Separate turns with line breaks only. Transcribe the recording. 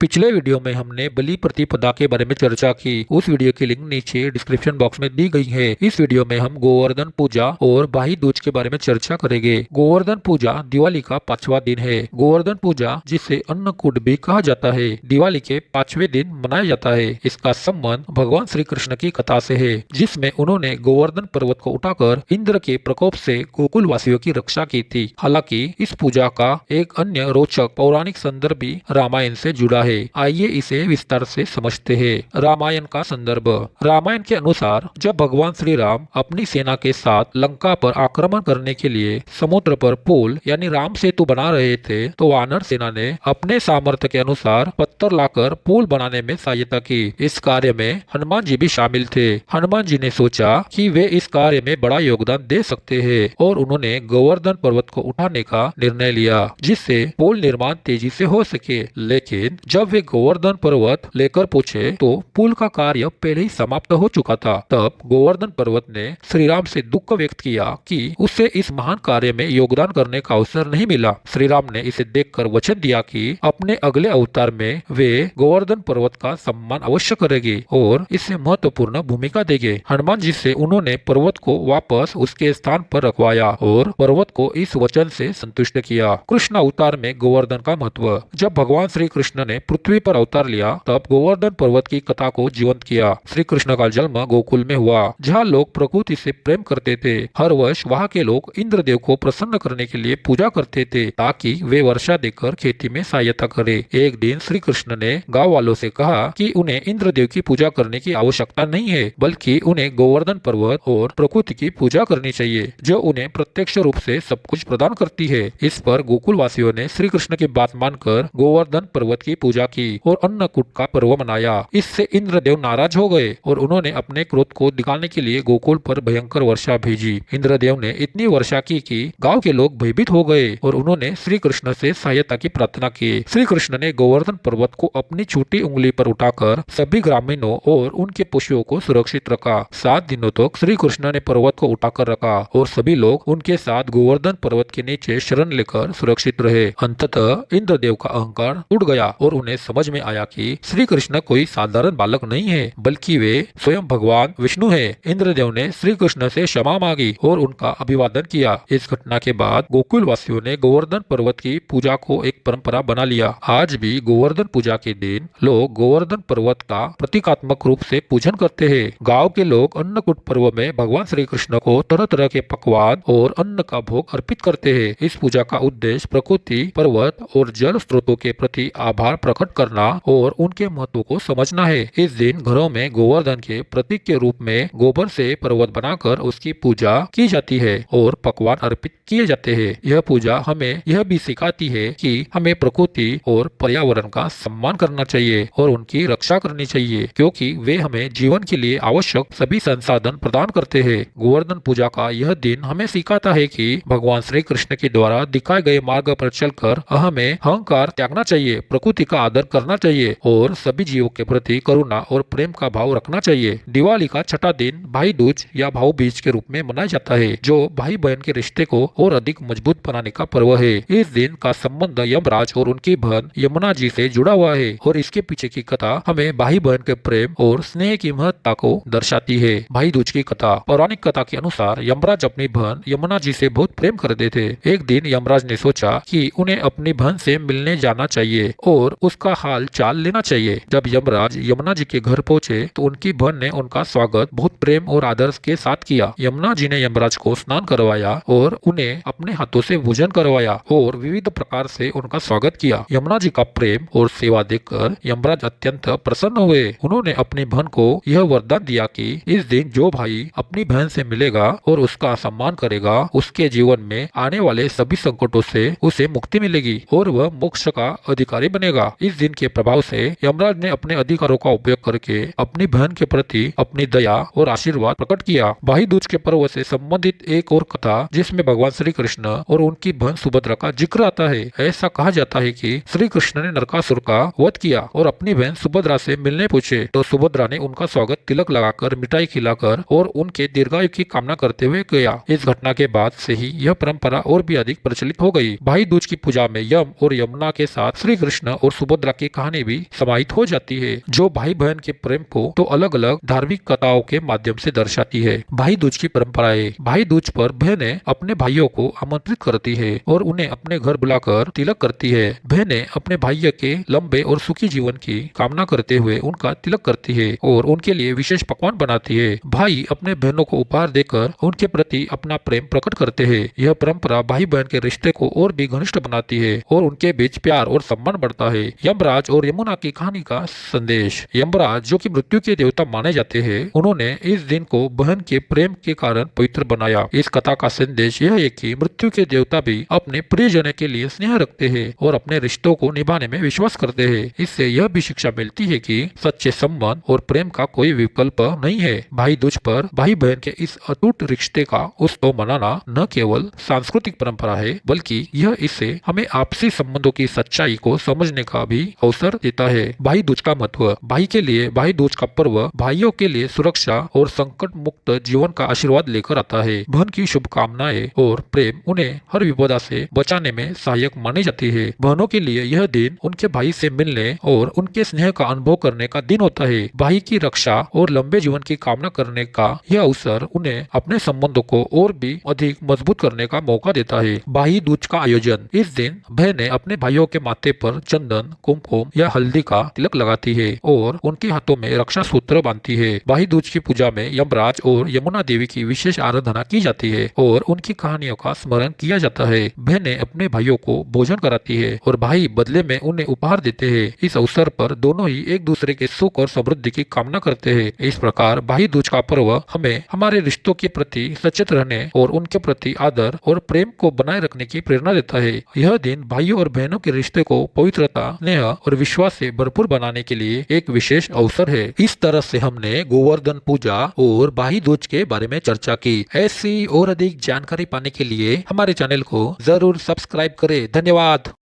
पिछले वीडियो में हमने बलि प्रतिपदा के बारे में चर्चा की। उस वीडियो की लिंक नीचे डिस्क्रिप्शन बॉक्स में दी गई है। इस वीडियो में हम गोवर्धन पूजा और भाई दूज के बारे में चर्चा करेंगे। गोवर्धन पूजा दिवाली का 5वां दिन है। गोवर्धन पूजा जिसे अन्नकूट भी कहा जाता है, दिवाली के 5वें दिन मनाया जाता है। इसका संबंध भगवान श्री कृष्ण की कथा से है, जिसमें उन्होंने गोवर्धन पर्वत को उठाकर इंद्र के प्रकोप से गोकुल वासियों की रक्षा की थी। हालांकि इस पूजा का एक अन्य रोचक पौराणिक संदर्भ भी रामायण से जुड़ा है। आइए इसे विस्तार से समझते हैं। रामायण का संदर्भ। रामायण के अनुसार जब भगवान श्री राम अपनी सेना के साथ लंका पर आक्रमण करने के लिए समुद्र पर पुल यानी राम सेतु बना रहे थे, तो वानर सेना ने अपने सामर्थ्य के अनुसार पत्थर लाकर पुल बनाने में सहायता की। इस कार्य में हनुमान जी भी शामिल थे। हनुमान जी ने सोचा कि वे इस कार्य में बड़ा योगदान दे सकते हैं और उन्होंने गोवर्धन पर्वत को उठाने का निर्णय लिया, जिससे पुल निर्माण तेजी से हो सके। लेकिन जब वे गोवर्धन पर्वत लेकर पहुंचे तो पुल का कार्य पहले ही समाप्त हो चुका था। तब गोवर्धन पर्वत ने श्री राम से दुख व्यक्त किया कि उसे इस महान कार्य में योगदान करने का अवसर नहीं मिला। श्री राम ने इसे देखकर वचन दिया कि अपने अगले अवतार में वे गोवर्धन पर्वत का सम्मान अवश्य करेंगे और इससे महत्वपूर्ण भूमिका देंगे। हनुमान जी से उन्होंने पर्वत को वापस उसके स्थान पर रखवाया और पर्वत को इस वचन से संतुष्ट किया। कृष्ण अवतार में गोवर्धन का महत्व। जब भगवान श्री कृष्ण ने पृथ्वी पर अवतार लिया, तब गोवर्धन पर्वत की कथा को जीवंत किया। श्री कृष्ण का जन्म गोकुल में हुआ, जहाँ लोग प्रकृति से प्रेम करते थे। हर वर्ष वहाँ के लोग इंद्रदेव को प्रसन्न करने के लिए पूजा करते थे, ताकि वे वर्षा देकर खेती में सहायता करे। एक दिन श्री कृष्ण ने गांव वालों से कहा कि उन्हें इंद्रदेव की पूजा करने की आवश्यकता नहीं है, बल्कि उन्हें गोवर्धन पर्वत और प्रकृति की पूजा करनी चाहिए, जो उन्हें प्रत्यक्ष रूप से सब कुछ प्रदान करती है। इस पर गोकुल वासियों ने श्री कृष्ण की बात मानकर गोवर्धन पर्वत की पूजा की और अन्नकूट का पर्व मनाया। इससे इंद्रदेव नाराज हो गए और उन्होंने अपने क्रोध को दिखाने के लिए गोकुल पर भयंकर वर्षा भेजी। इंद्रदेव ने इतनी वर्षा की कि गांव के लोग भयभीत हो गए और उन्होंने श्री कृष्ण से सहायता की प्रार्थना की। श्री कृष्ण ने गोवर्धन पर्वत को अपनी छोटी उंगली पर उठाकर सभी ग्रामीणों और उनके पशुओं को सुरक्षित रखा। 7 दिनों तक श्री कृष्ण ने पर्वत को उठाकर रखा और सभी लोग उनके साथ गोवर्धन पर्वत के नीचे शरण लेकर सुरक्षित रहे। अंततः इंद्रदेव का अहंकार टूट गया और उन्हें समझ में आया कि श्री कृष्ण कोई साधारण बालक नहीं है, बल्कि वे स्वयं भगवान विष्णु है। इंद्रदेव ने श्री कृष्ण से क्षमा मांगी और उनका अभिवादन किया। इस घटना के बाद गोकुल वासियों ने गोवर्धन पर्वत की पूजा को एक परंपरा बना लिया। आज भी गोवर्धन पूजा के दिन लोग गोवर्धन पर्वत का प्रतीकात्मक रूप से पूजन करते हैं। गांव के लोग अन्नकूट पर्व में भगवान श्री कृष्ण को तरह तरह के पकवान और अन्न का भोग अर्पित करते हैं। इस पूजा का उद्देश्य प्रकृति, पर्वत और जल स्रोतों के प्रति आभार प्रकट करना और उनके महत्व को समझना है। इस दिन घरों में गोवर्धन के प्रतीक के रूप में गोबर से पर्वत बनाकर उसकी पूजा की जाती है और पकवान अर्पित किए जाते हैं। यह पूजा हमें यह भी सिखाती है कि हमें प्रकृति और पर्यावरण का सम्मान करना चाहिए और उनकी रक्षा करनी चाहिए, क्योंकि वे हमें जीवन के लिए आवश्यक सभी संसाधन प्रदान करते हैं। गोवर्धन पूजा का यह दिन हमें सिखाता है कि भगवान श्री कृष्ण के द्वारा दिखाए गए मार्ग पर चलकर हमें अहंकार त्यागना चाहिए, प्रकृति का आदर करना चाहिए और सभी जीवों के प्रति करुणा और प्रेम का भाव रखना चाहिए। दिवाली का छठा दिन भाई दूज या भाऊ बीज के रूप में मनाया जाता है, जो भाई बहन के रिश्ते को और अधिक मजबूत बनाने का पर्व है। इस दिन का संबंध यमराज और उनकी बहन यमुना जी से जुड़ा हुआ है और इसके पीछे की कथा हमें भाई बहन के प्रेम और स्नेह की महत्ता को दर्शाती है। भाई दूज की कथा। पौराणिक कथा के अनुसार यमराज अपनी बहन यमुना जी से बहुत प्रेम करते थे। एक दिन यमराज ने सोचा कि उन्हें अपनी बहन से मिलने जाना चाहिए और उसका हाल चाल लेना चाहिए। जब यमराज यमुना जी के घर पहुंचे तो उनकी बहन ने उनका स्वागत बहुत प्रेम और आदर के साथ किया। यमुना जी ने यमराज को स्नान करवाया और उन्हें अपने हाथों से भोजन करवाया और विविध प्रकार से उनका स्वागत किया। यमुना जी का प्रेम और सेवा देखकर यमराज अत्यंत प्रसन्न हुए। उन्होंने अपनी बहन को यह वरदान दिया कि इस दिन जो भाई अपनी बहन से मिलेगा और उसका सम्मान करेगा, उसके जीवन में आने वाले सभी संकटों से उसे मुक्ति मिलेगी और वह मोक्ष का अधिकारी बनेगा। इस दिन के प्रभाव से यमराज ने अपने अधिकारों का उपयोग करके अपनी बहन के प्रति अपनी दया और आशीर्वाद प्रकट किया। भाई दूज के पर्व से संबंधित एक और कथा, जिसमें भगवान श्री कृष्ण और उनकी बहन सुभद्रा का जिक्र आता है। ऐसा कहा जाता है कि श्री कृष्ण ने नरकासुर का वध किया और अपनी बहन सुभद्रा से मिलने पूछे, तो सुभद्रा ने उनका स्वागत तिलक लगाकर, मिठाई खिलाकर और उनके दीर्घायु की कामना करते हुए किया। इस घटना के बाद से ही यह परंपरा और भी अधिक प्रचलित हो गई। भाई दूज की पूजा में यम और यमुना के साथ श्री कृष्ण और सुभद्रा सुभद्रा की कहानी भी समाहित हो जाती है, जो भाई बहन के प्रेम को तो अलग अलग धार्मिक कथाओं के माध्यम से दर्शाती है। भाई दूज की परंपराएं। भाई दूज पर बहनें अपने भाइयों को आमंत्रित करती है और उन्हें अपने घर बुलाकर तिलक करती है। बहनें अपने भाइयों के लंबे और सुखी जीवन की कामना करते हुए उनका तिलक करती है और उनके लिए विशेष पकवान बनाती है। भाई अपने बहनों को उपहार देकर उनके प्रति अपना प्रेम प्रकट करते हैं। यह परंपरा भाई बहन के रिश्ते को और भी घनिष्ठ बनाती है और उनके बीच प्यार और सम्मान बढ़ता है। यमराज और यमुना की कहानी का संदेश। यमराज, जो कि मृत्यु के देवता माने जाते हैं, उन्होंने इस दिन को बहन के प्रेम के कारण पवित्र बनाया। इस कथा का संदेश यह है कि मृत्यु के देवता भी अपने प्रियजनों के लिए स्नेह रखते हैं और अपने रिश्तों को निभाने में विश्वास करते हैं। इससे यह भी शिक्षा मिलती है कि सच्चे संबंध और प्रेम का कोई विकल्प नहीं है। भाई दूज पर भाई बहन के इस अटूट रिश्ते का उत्सव मनाना न केवल सांस्कृतिक परंपरा है, बल्कि यह इससे हमें आपसी संबंधों की सच्चाई को समझने का भी अवसर देता है। भाई दूज का महत्व। भाई के लिए भाई दूज का पर्व भाइयों के लिए सुरक्षा और संकट मुक्त जीवन का आशीर्वाद लेकर आता है। बहन की शुभकामनाएं और प्रेम उन्हें हर विपदा से बचाने में सहायक मानी जाती है। बहनों के लिए यह दिन उनके भाई से मिलने और उनके स्नेह का अनुभव करने का दिन होता है। भाई की रक्षा और लंबे जीवन की कामना करने का यह अवसर उन्हें अपने संबंधों को और भी अधिक मजबूत करने का मौका देता है। भाई दूज का आयोजन। इस दिन बहनें अपने भाइयों के माथे पर चंदन, कुमकुम या हल्दी का तिलक लगाती है और उनके हाथों में रक्षा सूत्र बांधती है। भाई दूज की पूजा में यमराज और यमुना देवी की विशेष आराधना की जाती है और उनकी कहानियों का स्मरण किया जाता है। बहनें अपने भाइयों को भोजन कराती है और भाई बदले में उन्हें उपहार देते हैं। इस अवसर पर दोनों ही एक दूसरे के सुख और समृद्धि की कामना करते हैं। इस प्रकार भाई दूज का पर्व हमें हमारे रिश्तों के प्रति सचेत रहने और उनके प्रति आदर और प्रेम को बनाए रखने की प्रेरणा देता है। यह दिन भाइयों और बहनों के रिश्ते को पवित्रता, स्नेह और विश्वास से भरपूर बनाने के लिए एक विशेष अवसर है। इस तरह से हमने गोवर्धन पूजा और भाई दूज के बारे में चर्चा की। ऐसी और अधिक जानकारी पाने के लिए हमारे चैनल को जरूर सब्सक्राइब करें। धन्यवाद।